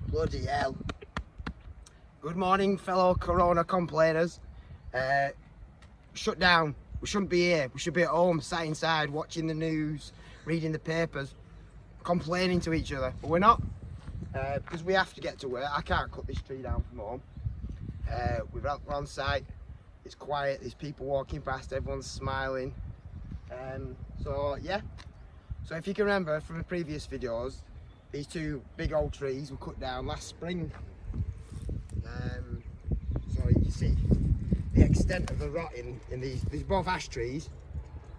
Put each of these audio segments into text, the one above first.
Bloody hell. Good morning, fellow Corona complainers. Shut down. We shouldn't be here. We should be at home, sat inside, watching the news, reading the papers, complaining to each other. But we're not, because we have to get to work. I can't cut this tree down from home. We're on site. It's quiet. There's people walking past. Everyone's smiling. So yeah. So if you can remember from the previous videos, these two big old trees were cut down last spring. So you can see the extent of the rot in these both ash trees,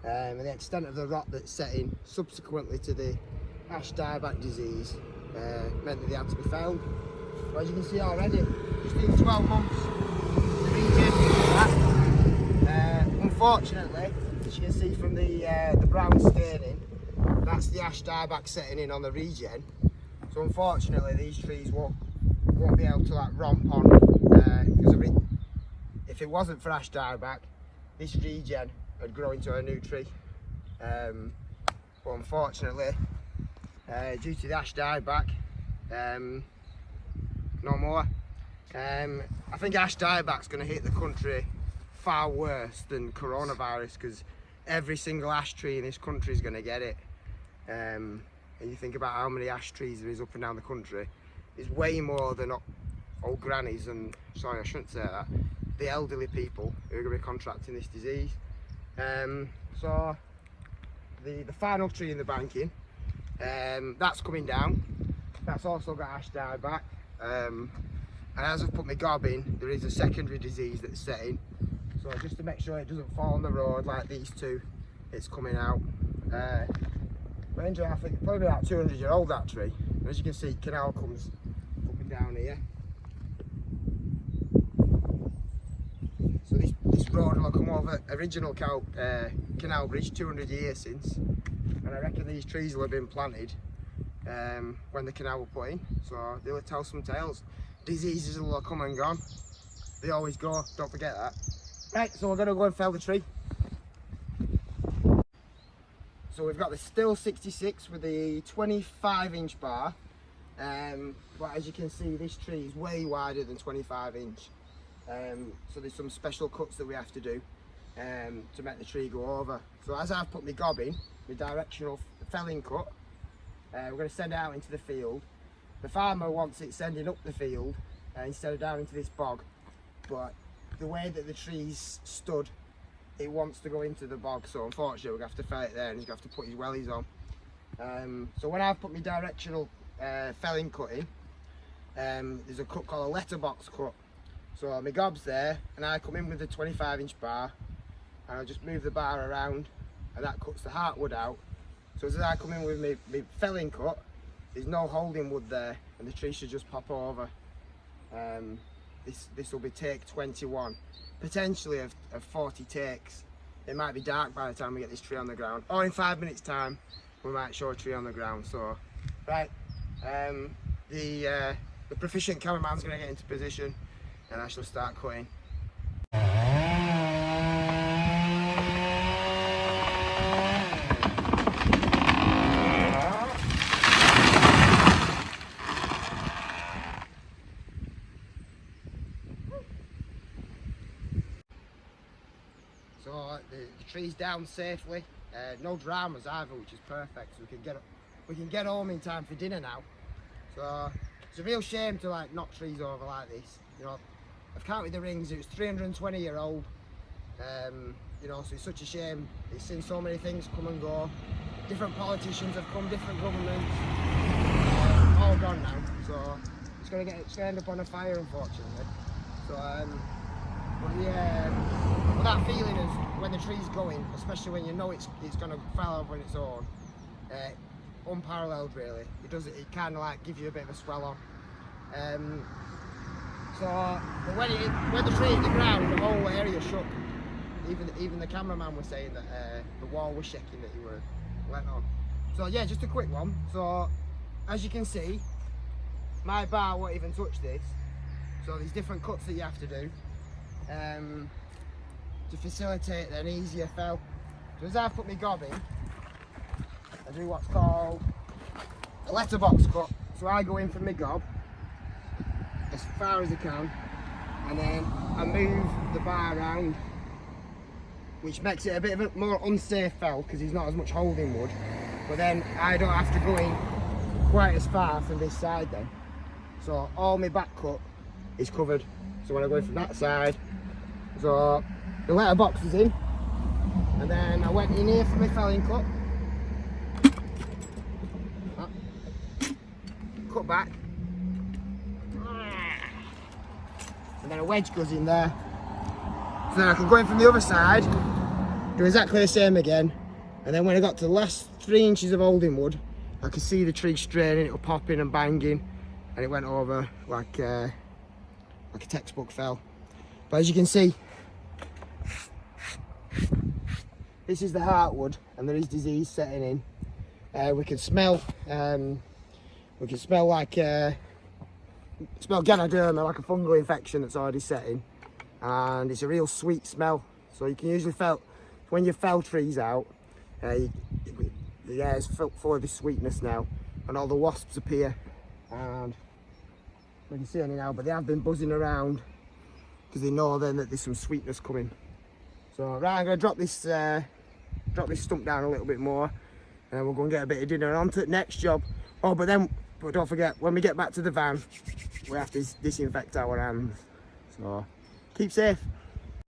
and the extent of the rot that's setting subsequently to the ash dieback disease meant that they had to be felled. But as you can see already, just in 12 months, the region is that. Unfortunately, as you can see from the brown staining, that's the ash dieback setting in on the regen. So unfortunately, these trees won't be able to like romp on, because if it wasn't for ash dieback, this regen would grow into a new tree. But unfortunately, due to the ash dieback, no more. I think ash dieback's going to hit the country far worse than coronavirus, because every single ash tree in this country is going to get it. And you think about how many ash trees there is up and down the country, it's way more than old grannies and, sorry I shouldn't say that, the elderly people who are going to be contracting this disease. So the final tree in the banking, that's coming down. That's also got ash dieback. And as I've put my gob in, there is a secondary disease that's setting. So just to make sure it doesn't fall on the road like these two, it's coming out. Range, I think probably about 200-year-old that tree. And as you can see, canal comes up and down here. So this road will come over original canal bridge 200 years since, and I reckon these trees will have been planted when the canal was put in. So they'll tell some tales. Diseases will have come and gone. They always go. Don't forget that. Right, so we're going to go and fell the tree. So we've got the Still 66 with the 25-inch bar, but as you can see, this tree is way wider than 25-inch. So there's some special cuts that we have to do to make the tree go over. So as I've put my gob in, my directional felling cut, we're going to send it out into the field. The farmer wants it sending up the field instead of down into this bog, but the way that the tree's stood, it wants to go into the bog, so unfortunately we're going to have to fell it there, and he's going to have to put his wellies on. So when I've put my directional felling cut in, there's a cut called a letterbox cut. So my gob's there, and I come in with the 25-inch bar, and I'll just move the bar around, and that cuts the heartwood out. So as I come in with my felling cut, there's no holding wood there, and the tree should just pop over. This will be take 21. Potentially of 40 takes. It might be dark by the time we get this tree on the ground, or in 5 minutes time we might show a tree on the ground. So right, the proficient cameraman's going to get into position, and I shall start cutting. So the tree's down safely, no dramas either, which is perfect. So we can get home in time for dinner now. So it's a real shame to like knock trees over like this. You know, I've counted the rings. It was 320-year-old. You know, so it's such a shame. It's seen so many things come and go. Different politicians have come, different governments, all gone now. So it's gonna end up on a fire, unfortunately. So but yeah, but that feeling is when the tree's going, especially when you know it's going to fall over on its own, unparalleled really. It kind of like gives you a bit of a swell on. But when the tree hit the ground, the whole area shook. Even the cameraman was saying that the wall was shaking that you were let on. So yeah, just a quick one. So as you can see, my bar won't even touch this. So there's different cuts that you have to do to facilitate an easier fell. So as I've put my gob in, I do what's called a letterbox cut. So I go in from my gob as far as I can, and then I move the bar around, which makes it a bit of a more unsafe fell because there's not as much holding wood. But then I don't have to go in quite as far from this side then. So all my back cut is covered. So when I go in from that side, so the letterbox is in, and then I went in here for my felling cut. Cut back, and then a wedge goes in there. So then I can go in from the other side, do exactly the same again, and then when I got to the last 3 inches of holding wood, I could see the tree straining, it was popping and banging, and it went over like a textbook fell. But as you can see, this is the heartwood, and there is disease setting in. We can smell like smell Ganoderma, like a fungal infection that's already setting, and it's a real sweet smell. So you can usually feel when you fell trees out, the air is full of this sweetness now, and all the wasps appear, and we can see any now, but they have been buzzing around because they know then that there's some sweetness coming. So right, I'm going to drop this stump down a little bit more, and we'll go and get a bit of dinner and on to the next job. Oh, but don't forget, when we get back to the van, we have to disinfect our hands. So keep safe.